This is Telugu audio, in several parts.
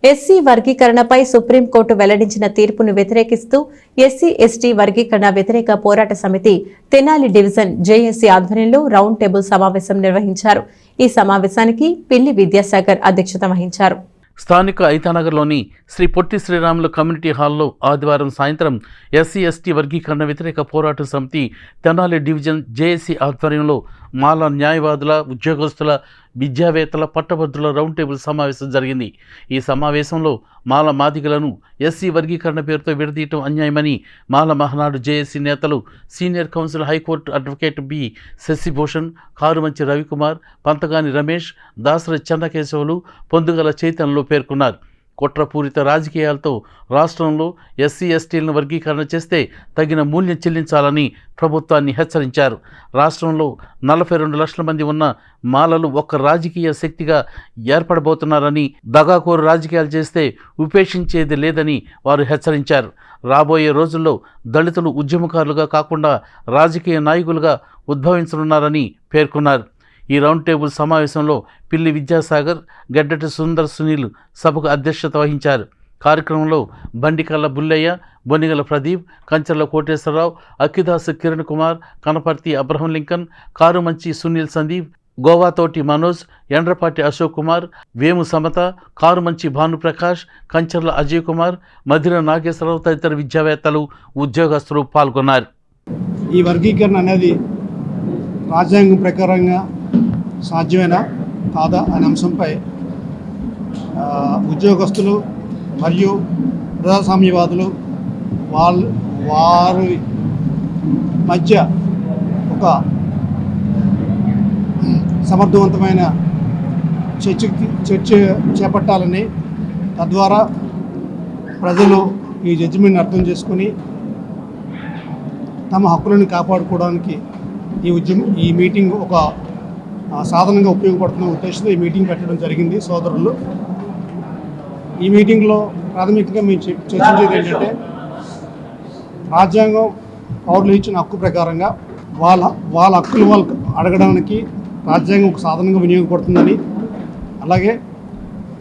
ఎస్సీ వర్గీకరణపై సుప్రీంకోర్టు వెల్లడించిన తీర్పును వ్యతిరేకిస్తూ ఎస్సీ ఎస్టీ వర్గీకరణ వ్యతిరేక పోరాట సమితి తెనాలి డివిజన్ జేఏసీ ఆధ్వర్యంలో రౌండ్ టేబుల్ సమావేశం నిర్వహించారు. ఈ సమావేశానికి పిల్లి విద్యాసాగర్ అధ్యక్షత వహించారు. స్థానిక ఐతానగర్లోని శ్రీ పొట్టి శ్రీరాములు కమ్యూనిటీ హాల్లో ఆదివారం సాయంత్రం ఎస్సీ ఎస్టీ వర్గీకరణ వ్యతిరేక పోరాట సమితి తెనాలి డివిజన్ జేఏసీ ఆధ్వర్యంలో మాల న్యాయవాదుల, ఉద్యోగస్తుల, విద్యావేత్తల, పట్టభద్రుల రౌండ్ టేబుల్ సమావేశం జరిగింది. ఈ సమావేశంలో మాల మాదిగలను ఎస్సీ వర్గీకరణ పేరుతో విడదీయటం అన్యాయమని మాల మహానాడు జేఏసీ నేతలు senior counsel high court advocate B Shashibhushan, Karumanchi Ravikumar, Panthagani Ramesh, Dasari Chennakesavulu, Pondugala చైతన్యలు పేర్కొన్నారు. కుట్రపూరిత రాజకీయాలతో రాష్ట్రంలో ఎస్సీ ఎస్టీలను వర్గీకరణ చేస్తే తగిన మూల్యం చెల్లించాలని ప్రభుత్వాన్ని హెచ్చరించారు. రాష్ట్రంలో 42 లక్షల మంది ఉన్న మాలలు ఒక్క రాజకీయ శక్తిగా ఏర్పడబోతున్నారని, దగాకోరు రాజకీయాలు చేస్తే ఉపేక్షించేది లేదని వారు హెచ్చరించారు. రాబోయే రోజుల్లో దళితులు ఉద్యమకారులుగా కాకుండా రాజకీయ నాయకులుగా ఉద్భవించనున్నారని పేర్కొన్నారు. ఈ రౌండ్ టేబుల్ సమావేశంలో పిల్లి విద్యాసాగర్, గడ్డటి సుందర్ సునీల్ సభకు అధ్యక్షత వహించారు. కార్యక్రమంలో బండికల్ల బుల్లయ్య, బొనిగల ప్రదీప్, కంచర్ల కోటేశ్వరరావు, అక్కిదాసు కిరణ్ కుమార్, కనపర్తి అబ్రహం లింకన్, కారుమంచి సునీల్ సందీప్, గోవాతోటి మనోజ్, ఎండ్రపాటి అశోక్ కుమార్, వేము సమత, కారుమంచి భానుప్రకాష్, కంచర్ల అజయ్ కుమార్, మధిర నాగేశ్వరరావు తదితర విద్యావేత్తలు, ఉద్యోగస్తులు పాల్గొన్నారు. ఈ వర్గీకరణ అనేది రాజ్యాంగం ప్రకారంగా సాధ్యమేనా కాదా అనే అంశంపై ఉద్యోగస్తులు మరియు ప్రజాస్వామ్యవాదులు వారి మధ్య ఒక సమర్థవంతమైన చర్చ చేపట్టాలని, తద్వారా ప్రజలు ఈ జడ్జిమెంట్ని అర్థం చేసుకుని తమ హక్కులను కాపాడుకోవడానికి ఈ మీటింగ్ ఒక సాధనంగా ఉపయోగపడుతున్న ఉద్దేశంతో ఈ మీటింగ్ పెట్టడం జరిగింది. సోదరులు, ఈ మీటింగ్లో ప్రాథమికంగా మేము చర్చించేది ఏంటంటే, రాజ్యాంగం పౌరులు ఇచ్చిన హక్కు ప్రకారంగా వాళ్ళ హక్కులు వాళ్ళకు అడగడానికి రాజ్యాంగం ఒక సాధనంగా వినియోగపడుతుందని, అలాగే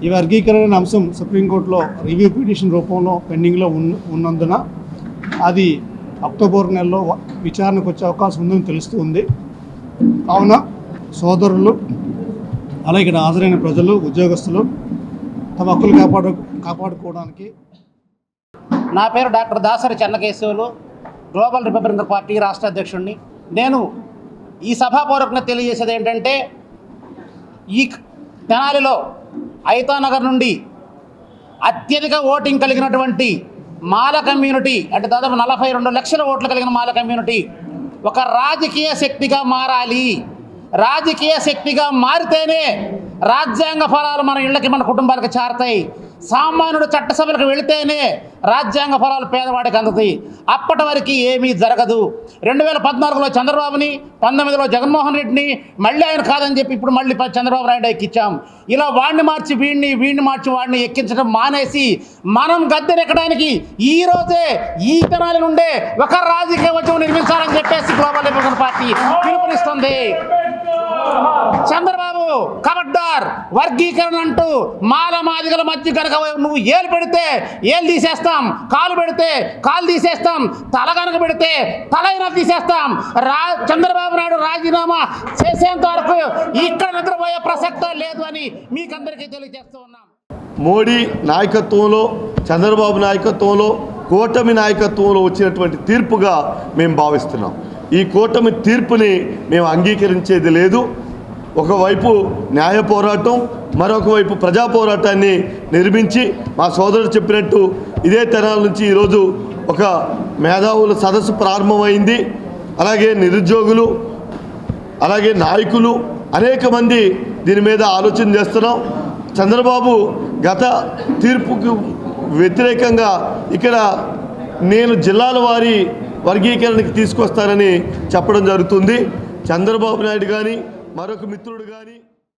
ఈ వర్గీకరణ అంశం సుప్రీంకోర్టులో రివ్యూ పిటిషన్ రూపంలో పెండింగ్లో ఉన్నందున అది అక్టోబర్ నెలలో విచారణకు వచ్చే అవకాశం ఉందని తెలుస్తుంది. కావున సోదరులు, అలాగే ఇక్కడ హాజరైన ప్రజలు, ఉద్యోగస్తులు తమ హక్కులు కాపాడుకోవడానికి. నా పేరు doctor Dasari Chennakesavulu, global Republican party రాష్ట్ర అధ్యక్షుడిని. నేను ఈ సభాపూర్వకంగా తెలియజేసేది ఏంటంటే, ఈ తెనాలిలో ఐతానగర్ నుండి అత్యధిక ఓటింగ్ కలిగినటువంటి మాల కమ్యూనిటీ, అంటే దాదాపు 42 లక్షల ఓట్లు కలిగిన మాల కమ్యూనిటీ ఒక రాజకీయ శక్తిగా మారాలి. రాజకీయ శక్తిగా మారితేనే రాజ్యాంగ ఫలాలు మన ఇళ్ళకి, మన కుటుంబాలకు చేరతాయి. సామాన్యుడు చట్టసభలకు వెళితేనే రాజ్యాంగ ఫలాలు పేదవాడికి అందుతాయి. అప్పటి వరకు ఏమీ జరగదు. 2014లో చంద్రబాబుని, 19లో జగన్మోహన్ రెడ్డిని, మళ్ళీ ఆయన కాదని చెప్పి ఇప్పుడు మళ్ళీ చంద్రబాబు నాయుడు ఎక్కించాం. ఇలా వాడిని మార్చి వీడిని మార్చి వాడిని ఎక్కించడం మానేసి మనం గద్దెనెక్కడానికి ఈరోజే ఈ తెనాలి నుండే ఒక రాజకీయ ఉద్యమం నిర్మించాలని చెప్పేసి గ్లోబల్ రిపబ్లికన్ పార్టీ పిలుపునిస్తుంది. చంద్రబాబు ఖబర్దార్, వర్గీకరణ అంటూ మాల మాదిగల మధ్య కనుక నువ్వు ఏలు పెడితే ఏలు తీసేస్తాం, కాలు పెడితే కాలు తీసేస్తాం, తల కనుక పెడితే తలైనా తీసేస్తాం. చంద్రబాబు నాయుడు రాజీనామా చేసేంత వరకు ఇక్కడ నిద్రపోయే ప్రసక్తే లేదు అని మీకందరికీ తెలియజేస్తూ ఉన్నాం. మోడీ నాయకత్వంలో, చంద్రబాబు నాయకత్వంలో, కూటమి నాయకత్వంలో వచ్చినటువంటి తీర్పుగా మేము భావిస్తున్నాం. ఈ కూటమి తీర్పుని మేము అంగీకరించేది లేదు. ఒకవైపు న్యాయ పోరాటం, మరొక వైపు ప్రజా పోరాటాన్ని నిర్మించి, మా సోదరుడు చెప్పినట్టు ఇదే తెనాలి నుంచి ఈరోజు ఒక మేధావుల సదస్సు ప్రారంభమైంది. అలాగే నిరుద్యోగులు, అలాగే నాయకులు అనేక మంది దీని మీద ఆలోచన చేస్తున్నాం. చంద్రబాబు గత తీర్పుకు వ్యతిరేకంగా ఇక్కడ నేను జిల్లాల వారి వర్గీకరణకి తీసుకొస్తానని చెప్పడం జరుగుతుంది. చంద్రబాబు నాయుడు కానీ, మరొక మిత్రుడు కానీ